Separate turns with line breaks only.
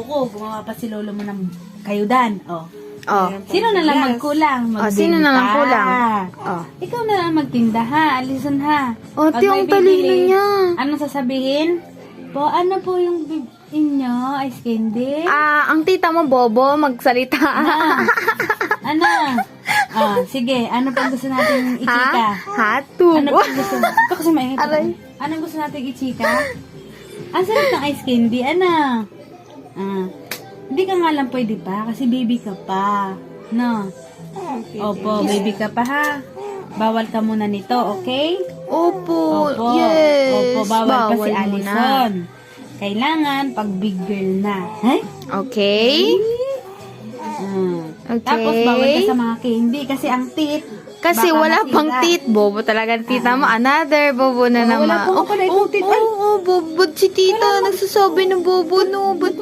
ko, gumawa pa si lolo mo ng kayudan. Oh.
Oh.
Sino na lang magkulang?
Oh, sino na lang kulang? Oh.
Ikaw na lang magtinda ha, Alison ha.
Oh,
Pag
ti,
may
ang talino
bibili,
niya.
Anong sasabihin? Po, ano po yung inyo? Ice candy?
Ang tita mo, Bobo, magsalita.
Ano? Sige, ano pang gusto natin ichika?
Hatug.
Ano pang gusto? Ito kasi maingit.
Aray.
Anong gusto natin ichika? Ang sarap ng ice candy, ano? Hindi ka nga lang pwede pa kasi baby ka pa. No? Opo, baby ka pa ha. Bawal ka muna nito, okay?
Opo,
Opo.
yes.
Opo, bawal pa si
muna.
Alison. Kailangan pag big girl na. Hey?
Okay? Okay.
Tapos bawal ka sa mga candy kasi ang teeth.
Kasi
baka
wala
masira.
pang tit. Bobo talaga ang tita mo. Another bobo na naman.
Wala po ako pala itong tit.
Oo, bobo si tita. Nagsasabi ng bobo, no. Ba't